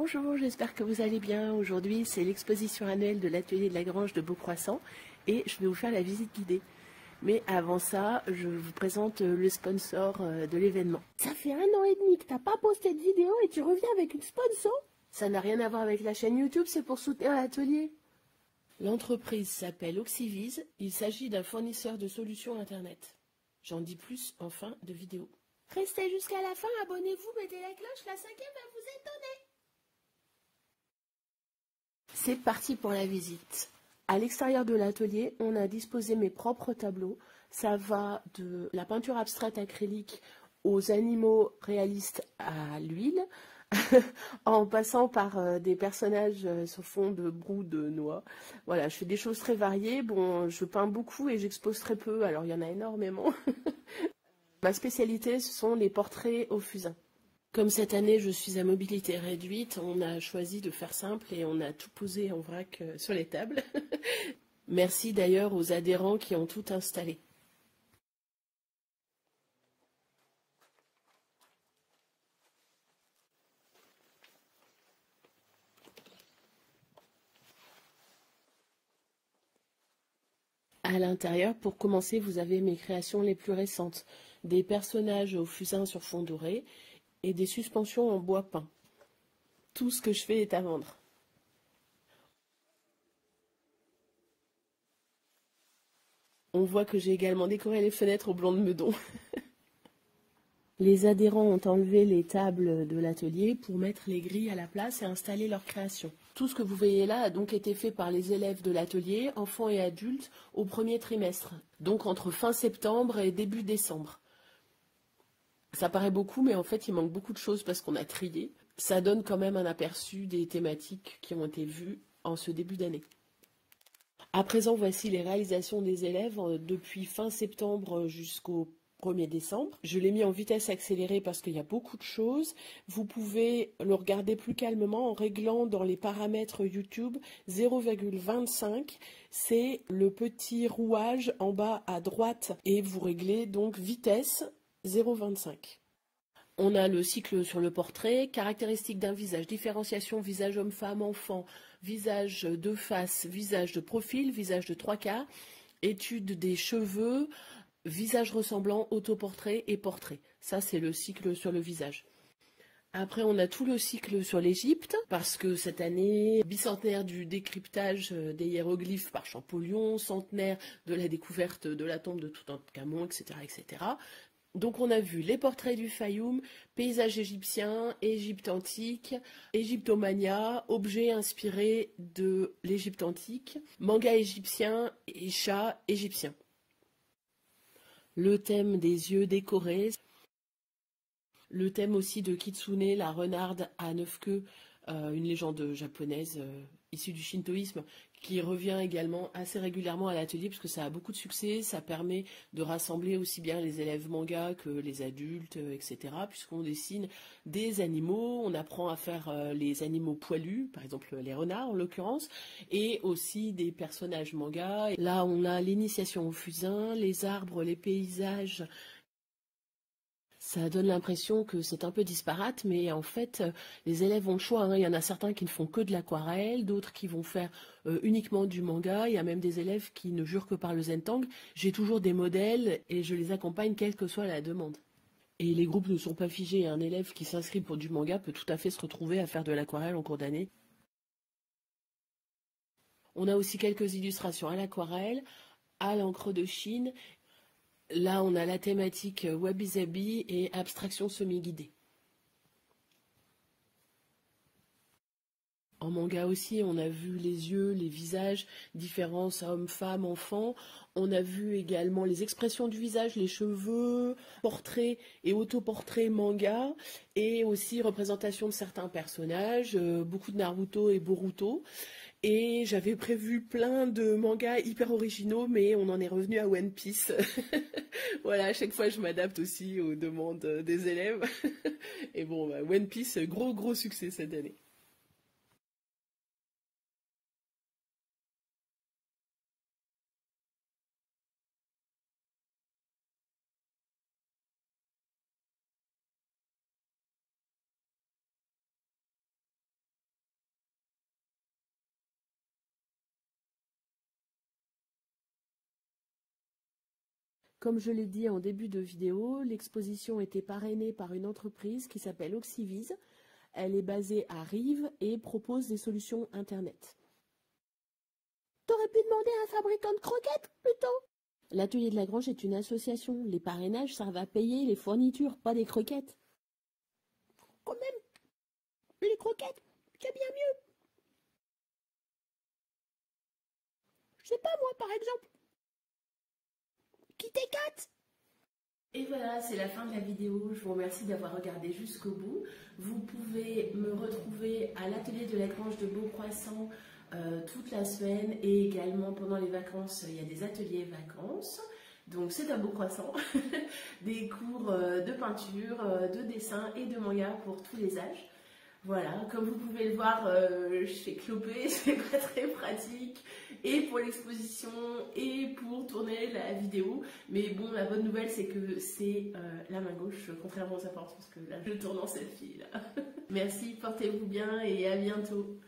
Bonjour, j'espère que vous allez bien. Aujourd'hui, c'est l'exposition annuelle de l'atelier de la Grange de Beaucroissant et je vais vous faire la visite guidée. Mais avant ça, je vous présente le sponsor de l'événement. Ça fait 1 an et demi que t'as pas posté de vidéo et tu reviens avec une sponsor? Ça n'a rien à voir avec la chaîne YouTube, c'est pour soutenir l'atelier. L'entreprise s'appelle Oxyvise. Il s'agit d'un fournisseur de solutions Internet. J'en dis plus en fin de vidéo. Restez jusqu'à la fin, abonnez-vous, mettez la cloche, la 5e va vous étonner. C'est parti pour la visite. À l'extérieur de l'atelier, on a disposé mes propres tableaux. Ça va de la peinture abstraite acrylique aux animaux réalistes à l'huile, en passant par des personnages sur fond de brou de noix. Voilà, je fais des choses très variées. Bon, je peins beaucoup et j'expose très peu, alors il y en a énormément. Ma spécialité, ce sont les portraits au fusain. Comme cette année, je suis à mobilité réduite, on a choisi de faire simple et on a tout posé en vrac sur les tables. Merci d'ailleurs aux adhérents qui ont tout installé. À l'intérieur, pour commencer, vous avez mes créations les plus récentes. Des personnages au fusain sur fond doré et des suspensions en bois peint. Tout ce que je fais est à vendre. On voit que j'ai également décoré les fenêtres au blanc de Meudon. Les adhérents ont enlevé les tables de l'atelier pour mettre les grilles à la place et installer leur création. Tout ce que vous voyez là a donc été fait par les élèves de l'atelier, enfants et adultes, au premier trimestre, donc entre fin septembre et début décembre. Ça paraît beaucoup, mais en fait, il manque beaucoup de choses parce qu'on a trié. Ça donne quand même un aperçu des thématiques qui ont été vues en ce début d'année. À présent, voici les réalisations des élèves depuis fin septembre jusqu'au 1er décembre. Je l'ai mis en vitesse accélérée parce qu'il y a beaucoup de choses. Vous pouvez le regarder plus calmement en réglant dans les paramètres YouTube 0,25. C'est le petit rouage en bas à droite et vous réglez donc vitesse 0,25. On a le cycle sur le portrait, caractéristiques d'un visage, différenciation, visage homme, femme, enfant, visage de face, visage de profil, visage de 3/4, étude des cheveux, visage ressemblant, autoportrait et portrait. Ça, c'est le cycle sur le visage. Après, on a tout le cycle sur l'Égypte, parce que cette année, bicentenaire du décryptage des hiéroglyphes par Champollion, centenaire de la découverte de la tombe de Toutankhamon, etc., etc. Donc on a vu les portraits du Fayoum, paysages égyptiens, Égypte antique, Égyptomania, objets inspirés de l'Égypte antique, manga égyptien et chat égyptien. Le thème des yeux décorés, le thème aussi de Kitsune, la renarde à 9 queues, une légende japonaise issue du shintoïsme, qui revient également assez régulièrement à l'atelier parce que ça a beaucoup de succès, ça permet de rassembler aussi bien les élèves manga que les adultes, etc. Puisqu'on dessine des animaux, on apprend à faire les animaux poilus, par exemple les renards en l'occurrence, et aussi des personnages manga. Là on a l'initiation au fusain, les arbres, les paysages. Ça donne l'impression que c'est un peu disparate, mais en fait, les élèves ont le choix. Il y en a certains qui ne font que de l'aquarelle, d'autres qui vont faire uniquement du manga. Il y a même des élèves qui ne jurent que par le Zentang. J'ai toujours des modèles et je les accompagne quelle que soit la demande. Et les groupes ne sont pas figés. Un élève qui s'inscrit pour du manga peut tout à fait se retrouver à faire de l'aquarelle en cours d'année. On a aussi quelques illustrations à l'aquarelle, à l'encre de Chine. Là, on a la thématique wabi-sabi et abstraction semi-guidée. En manga aussi, on a vu les yeux, les visages, différence homme, femme, enfant. On a vu également les expressions du visage, les cheveux, portraits et autoportraits manga, et aussi représentation de certains personnages, beaucoup de Naruto et Boruto. Et j'avais prévu plein de mangas hyper originaux, mais on en est revenu à One Piece. Voilà, à chaque fois je m'adapte aussi aux demandes des élèves. Et bon, bah, One Piece, gros succès cette année. Comme je l'ai dit en début de vidéo, l'exposition était parrainée par une entreprise qui s'appelle Oxyvise. Elle est basée à Rives et propose des solutions Internet. T'aurais pu demander à un fabricant de croquettes, plutôt. L'atelier de Lagrange est une association. Les parrainages servent à payer les fournitures, pas des croquettes. Quand même, les croquettes, c'est bien mieux. Je sais pas moi, par exemple. Qui t'écate? Et voilà, c'est la fin de la vidéo. Je vous remercie d'avoir regardé jusqu'au bout. Vous pouvez me retrouver à l'atelier de Lagrange de Beaucroissant toute la semaine et également pendant les vacances, il y a des ateliers vacances. Donc c'est un Beaucroissant, des cours de peinture, de dessin et de manga pour tous les âges. Voilà, comme vous pouvez le voir, je fais cloper, c'est pas très pratique, et pour l'exposition, et pour tourner la vidéo. Mais bon, la bonne nouvelle, c'est que c'est la main gauche, contrairement aux apparences, parce que là, je tourne en selfie, là. Merci, portez-vous bien, et à bientôt.